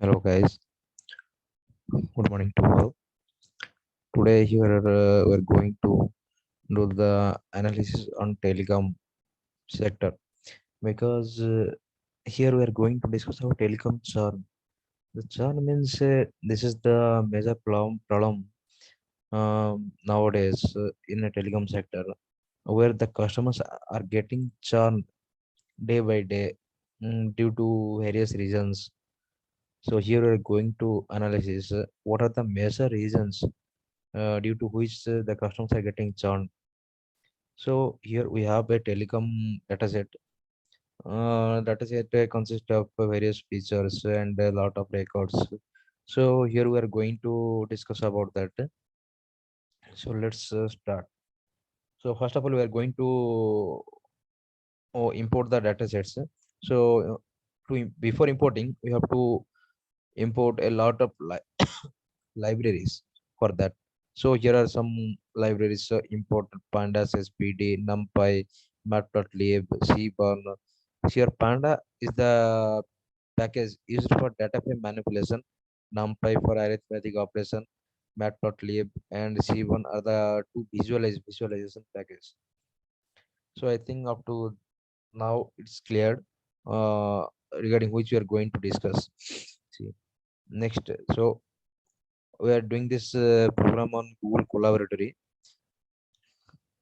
Hello guys, good morning to all. Today here we're going to do the analysis on telecom sector because here we are going to discuss how telecom churn. The churn means this is the major problem nowadays in the telecom sector where the customers are getting churn day by day due to various reasons. So here we're going to analyze what are the major reasons due to which the customers are getting churned. So here we have a telecom dataset. Dataset consists of various features and a lot of records. So here we are going to discuss about that. So let's start. So first of all, we are going to import the datasets. So before importing, we have to import a lot of libraries for that. So here are some libraries import pandas, spd, numpy, matplotlib, cburn. Here panda is the package used for data frame manipulation, numpy for arithmetic operation, matplotlib and cburn are the two visualization package. So I think up to now it's cleared regarding which we are going to discuss. See, next, so we are doing this program on Google Collaboratory.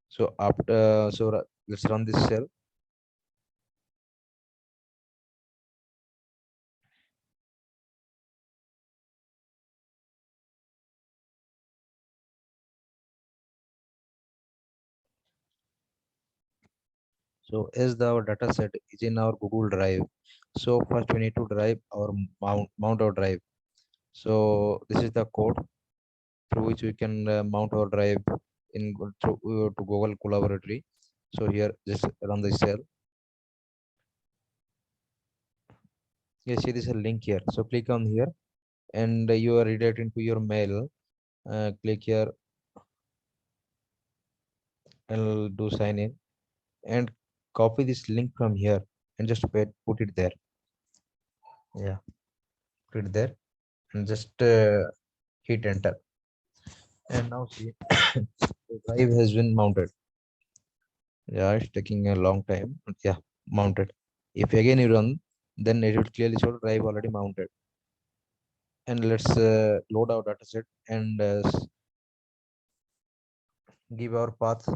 So after let's run this cell. So as our data set is in our Google Drive, so first we need to drive our mount our drive. So this is the code through which we can mount our drive to Google Collaboratory. So here just run the cell. You see this is a link here. So click on here and you are redirecting to your mail. Click here and do sign in and copy this link from here and just put it there. Yeah, put it there and just hit enter. And now see, the drive has been mounted. Yeah, it's taking a long time, but yeah, mounted. If again you run, then it will clearly show drive already mounted. And let's load our dataset and give our path.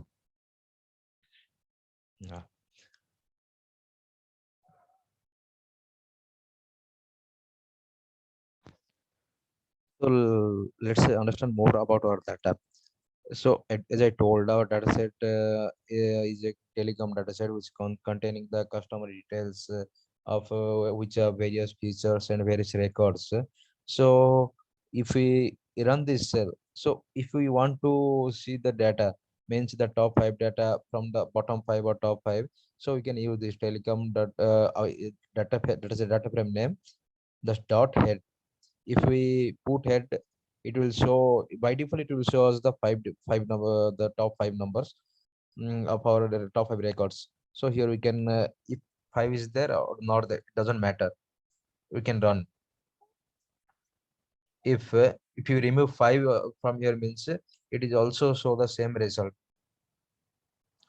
Yeah. So let's understand more about our data. So as I told, our dataset is a telecom dataset which containing the customer details of which are various features and various records. So if we run this cell, so if we want to see the data, means the top five data from the bottom five or top five, so we can use this telecom that is a data frame name, the dot head. If we put head, it will show by default, it will show us the five number, the top five numbers of our top five records. So here we can if five is there or not there, it doesn't matter, we can run. If you remove five from here, means it is also show the same result.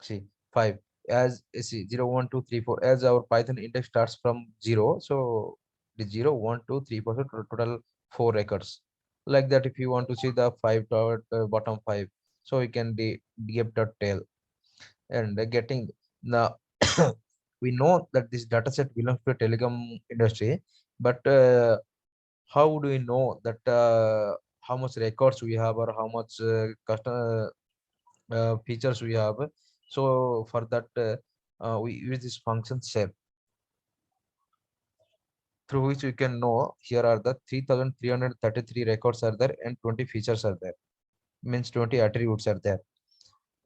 See, five, as see 0 1 2 3 4, as our python index starts from 0, so the 0 1 2 3 4, so total four records. Like that, if you want to see the five bottom five, so you can df dot tail and getting the we know that this data set belongs to a telecom industry, but how do we know that how much records we have or how much customer features we have? So for that, we use this function shape, through which we can know here are the 3333 records are there and 20 features are there, means 20 attributes are there.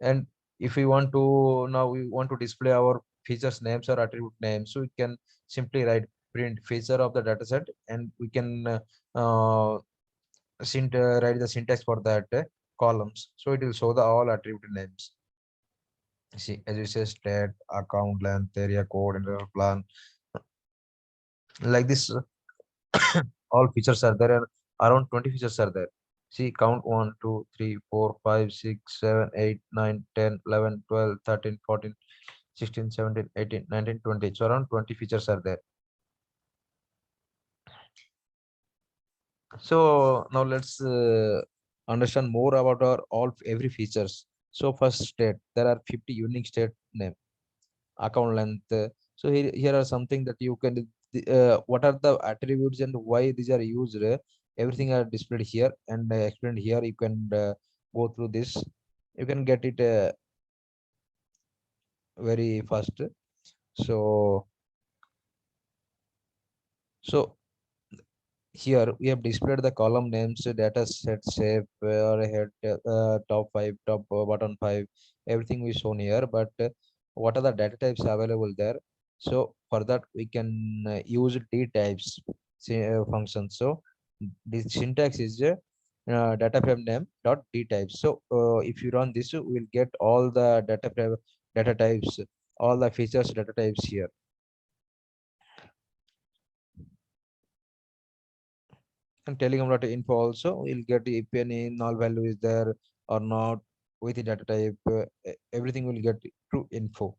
And if we want to, now we want to display our features names or attribute names, so we can simply write print feature of the dataset, and we can write the syntax for that columns, so it will show the all attribute names. See, as you say, stat, account length, area code, and plan, like this. all features are there, and around 20 features are there. See, count 1, 2, 3, 4, 5, 6, 7, 8, 9, 10, 11, 12, 13, 14, 16, 17, 18, 19, 20. So around 20 features are there. So now let's understand more about our all every features. So first state, there are 50 unique state name, account length. So here are something that you can, what are the attributes and why these are used. Everything are displayed here and explained here. You can go through this. You can get it very fast. So so here we have displayed the column names, data set shape, or head, top five, top bottom five, everything is shown here. But what are the data types available there? So for that we can use D types function. So the syntax is data frame name dot D types. So if you run this, we will get all the data frame data types, all the features data types here. And telegram data info also we'll get if any null value is there or not with the data type. Everything will get true info.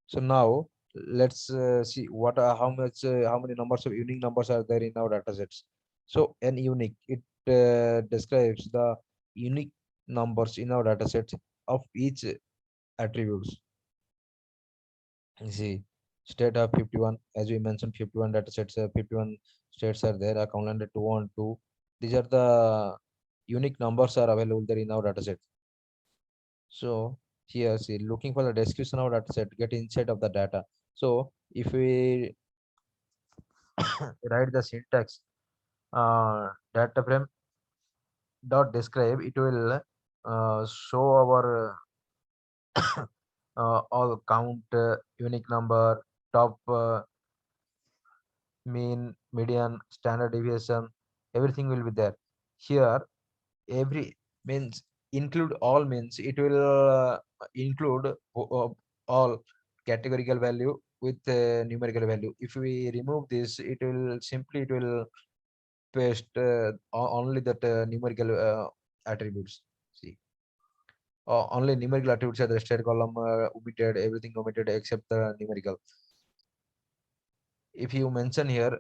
So now let's see what how much how many numbers of unique numbers are there in our data sets. So n unique, it describes the unique numbers in our data sets of each attributes. You see, state of 51, as we mentioned, 51 data sets, 51 states are there, account under 2 and 2. These are the unique numbers are available there in our data set. So here, see, looking for the description of data set, get insight of the data. So if we write the syntax, data frame dot describe, it will show our all count, unique number, top, mean, median, standard deviation, everything will be there. Here, every means include all means it will include all categorical value with numerical value. If we remove this, it will paste only that numerical attributes. See, only numerical attributes are the state column omitted, everything omitted except the numerical. If you mention here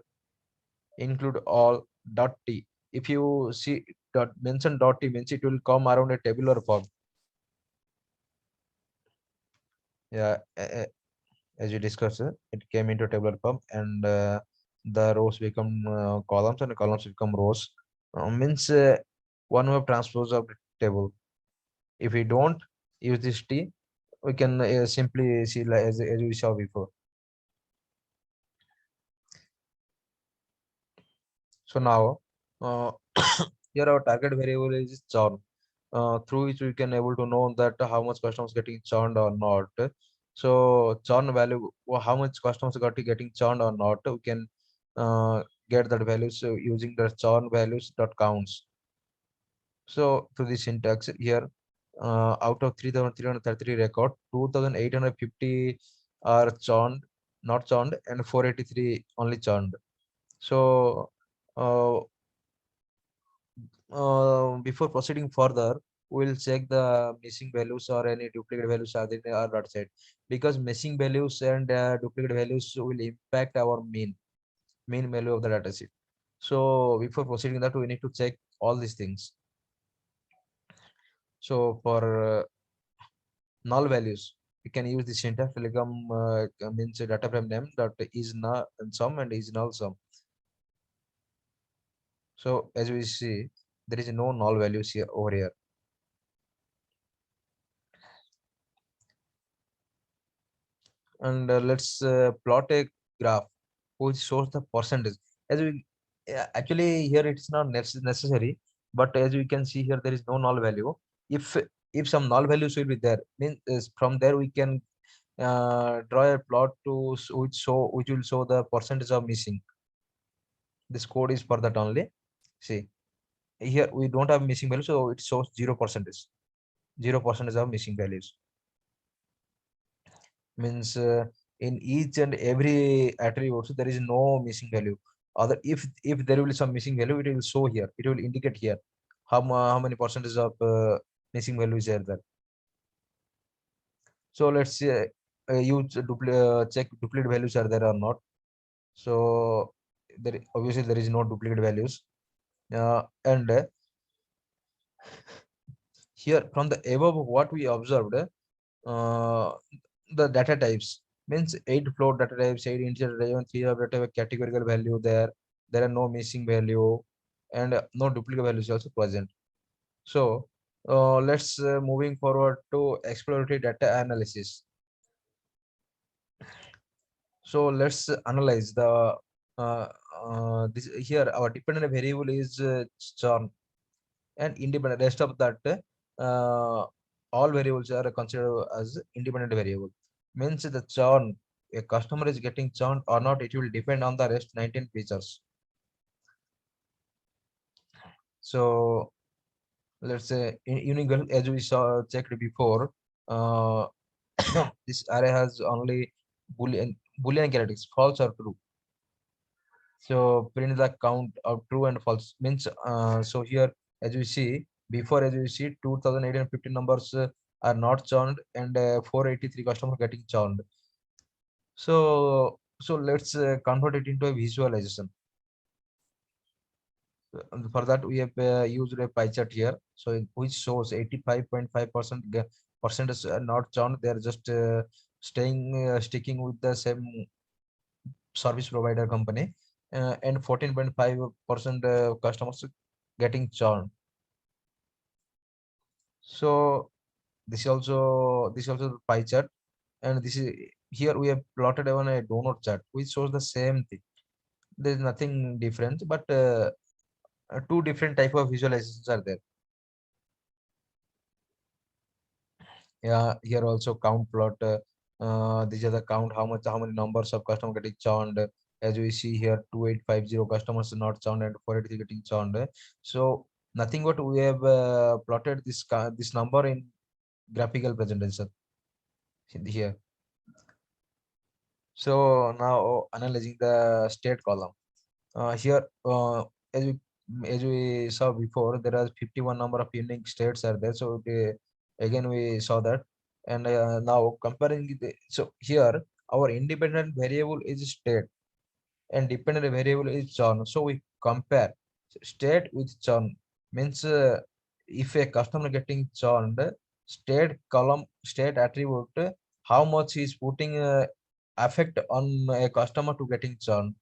include all dot t, if you see dot mention dot t means it will come around a tabular form. Yeah, as you discussed, it came into tabular form, and the rows become columns and the columns become rows. Means one web transpose of the table. If we don't use this t, we can simply see like as we saw before. So now, uh, here our target variable is churn, through which we can able to know that how much customers getting churned or not. So churn value, how much customers got getting churned or not, we can get that values using the churn values dot counts. So to the syntax here, out of 3,333 record, 2,850 are churned, not churned, and 483 only churned. So uh, before proceeding further, we'll check the missing values or any duplicate values are in our data set, because missing values and duplicate values will impact our mean value of the data set. So before proceeding that, we need to check all these things. So for null values, we can use the syntax telegram means data frame name that is null and sum and is null sum. So as we see, there is no null values here over here. And let's plot a graph which shows the percentage. As we actually here it's not necessary, but as we can see here there is no null value. If some null values will be there, means from there we can draw a plot to which will show the percentage of missing. This code is for that only. See, here we don't have missing value, so it shows 0%. 0% of missing values means in each and every attribute there is no missing value. other, if there will be some missing value, it will show here, it will indicate here how many percentage of missing value is there. So let's say check duplicate values are there or not. So there obviously there is no duplicate values, and here from the above what we observed, the data types means 8 float data types, 8 integer data types, 3 of data type categorical value there. There are no missing value, and no duplicate values also present. So let's moving forward to exploratory data analysis. So let's analyze the this here our dependent variable is churn, and independent rest of that all variables are considered as independent variable. Means the churn, a customer is getting churned or not, it will depend on the rest 19 features. So let's say in Unigal, as we saw checked before, uh, this array has only boolean characters, false or true. So print the count of true and false means so here as we see before, as we see 2850 numbers are not churned, and 483 customers getting churned. So let's convert it into a visualization. For that we have used a pie chart here, so which shows 85.5% percentage are not churned, they are just sticking with the same service provider company, and 14.5% customers getting churned. So this also the pie chart, and this is here we have plotted on a donut chart which shows the same thing. There is nothing different, but two different type of visualizations are there. Yeah, here also count plot. These are the count how many numbers of customers getting churned. As we see here, 2850 customers not churned and 483 getting churned. So nothing but we have plotted this number in graphical presentation here. So now analyzing the state column. Here, as we saw before, there are 51 number of unique states are there. So again we saw that, and now comparing so here our independent variable is state and dependent variable is churn. So we compare state with churn means if a customer getting churned, state column state attribute how much is putting effect on a customer to getting churned.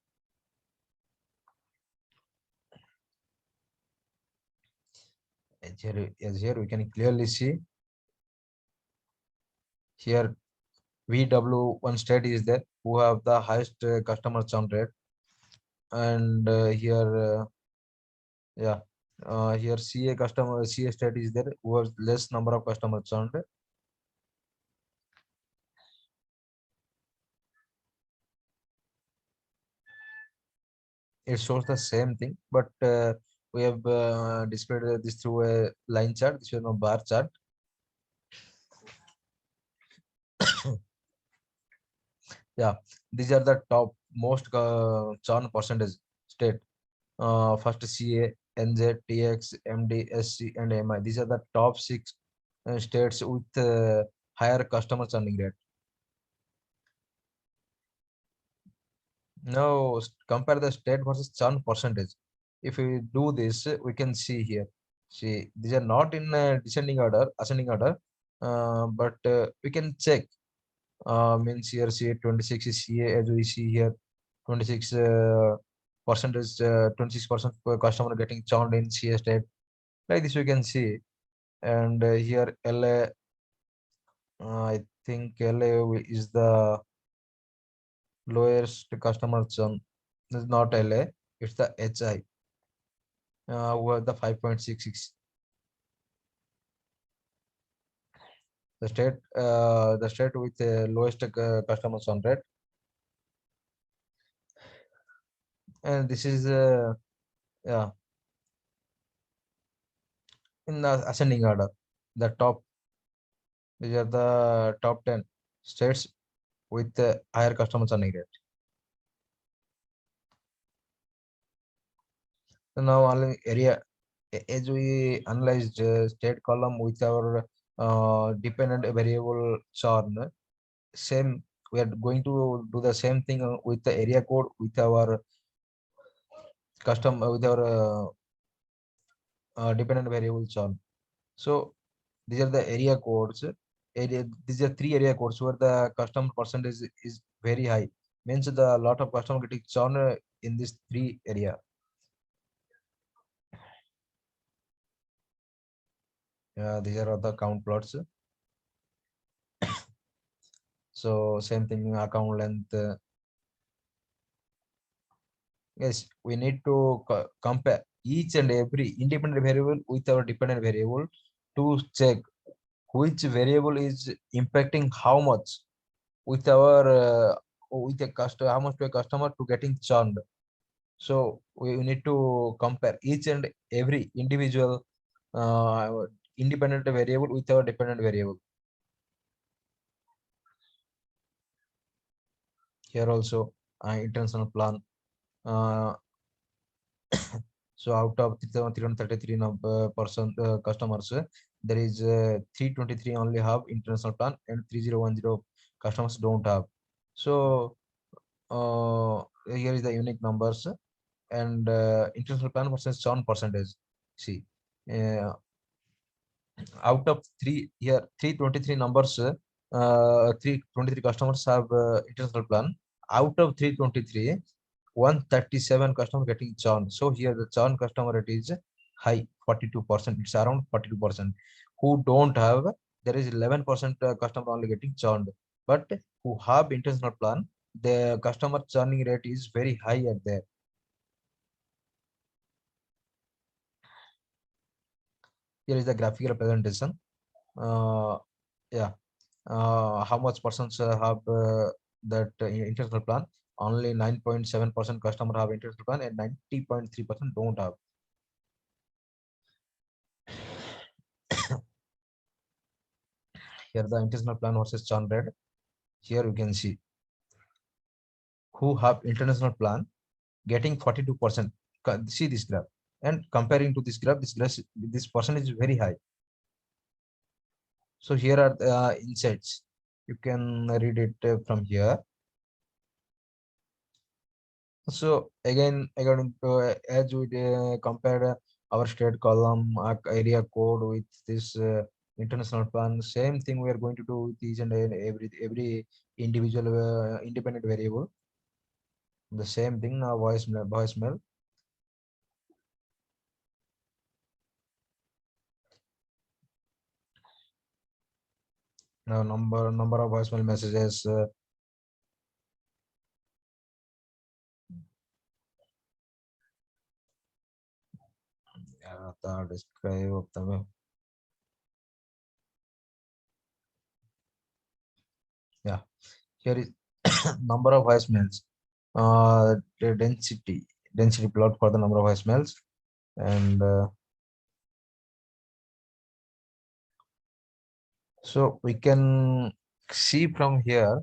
As here we can clearly see here VW1 state is there who have the highest customer churn rate, and here yeah here CA state is there who has less number of customer churn rate. It shows the same thing, but we have displayed this through a line chart. This is no bar chart. Yeah, these are the top most churn percentage state. First CA, NZ, TX, MD, SC, and MI. These are the top 6 states with higher customer churning rate. Now compare the state versus churn percentage. If we do this, we can see here. See, these are not in descending order, ascending order, but we can check. Means here CA 26 is CA, as we see here 26 percentage, 26% customer getting churned in CA state. Like this we can see, and here LA, I think LA is the lowest customer churn. It's not LA, it's the HI, who have the 5.66. The state with the lowest customer churn rate, and this is yeah in the ascending order. The top, these are the top 10 states with higher customer churn rate. now only area, as we analyzed state column with our dependent variable churn, same we are going to do the same thing with the area code with our custom with our dependent variable churn. So these are the area codes. These are three area codes where the customer percentage is very high. Means the lot of customer getting churn in this three area. These are the count plots. So same thing account length. Yes, we need to compare each and every independent variable with our dependent variable to check which variable is impacting how much with our with a customer, how much to a customer to getting churned. So we need to compare each and every individual independent variable with our dependent variable. Here also international plan. Uh, so out of 333 percent customers, there is 323 only have international plan and 3010 customers don't have. So here is the unique numbers and international plan versus churn percentage. See, uh, out of three here 323 numbers, 323 customers have international plan. Out of 323, 137 customers getting churn. So here the churn customer rate is high, 42%. It's around 42%. Who don't have, there is 11% customer only getting churned. But who have international plan, the customer churning rate is very high at there. Here is the graphical representation. Yeah, how much persons have that international plan? Only 9.7% customer have international plan and 90.3% don't have. Here the international plan versus churn rate. Here you can see who have international plan getting 42%. See this graph, and comparing to this graph, this percentage is very high. So here are the insights. You can read it from here. So again, according to as we compared our state column area code with this international plan, same thing we are going to do with each and every individual independent variable. The same thing now voicemail. Now number of voicemail messages. Describe of the yeah. Here is number of voicemails. The density plot for the number of voicemails, and so we can see from here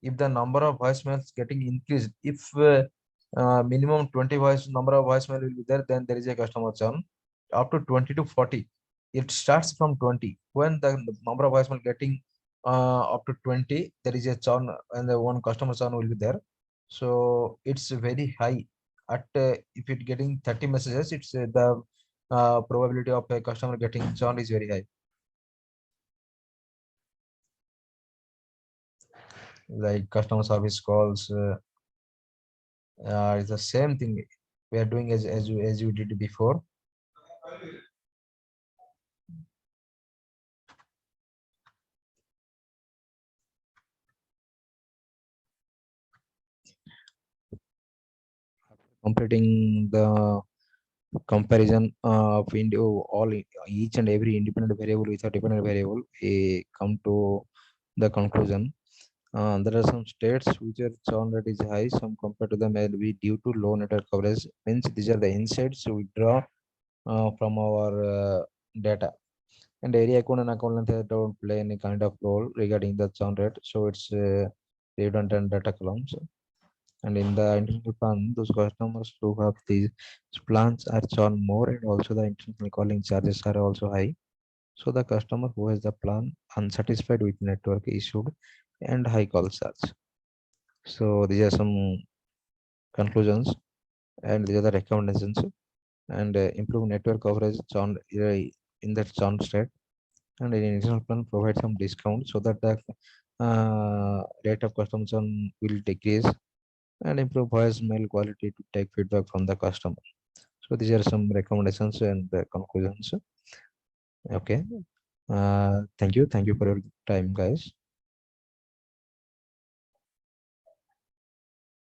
if the number of voicemails getting increased, if minimum 20 voice number of voicemail will be there, then there is a customer churn. Up to 20 to 40, it starts from 20. When the number of voicemail getting up to 20, there is a churn and the one customer churn will be there. So it's very high. At if it getting 30 messages, it's the probability of a customer getting churn is very high. Like customer service calls, it's the same thing we are doing as you did before. Completing the comparison of each and every independent variable with a dependent variable, we come to the conclusion. There are some states which are churn rate is high, some compared to them may be due to low network coverage. Means these are the insights we draw from our data. And area code and account length don't play any kind of role regarding the churn rate. So it's redundant data columns. And in the international plan, those customers who have these plans are charged more, and also the international calling charges are also high. So the customer who has the plan unsatisfied with network issued and high call charge. So these are some conclusions, and these are the recommendations. And improve network coverage in that sound state, and in international plan provide some discount so that the rate of consumption will decrease, and improve voice mail quality to take feedback from the customer. So these are some recommendations and the conclusions. Okay. Thank you for your time, guys.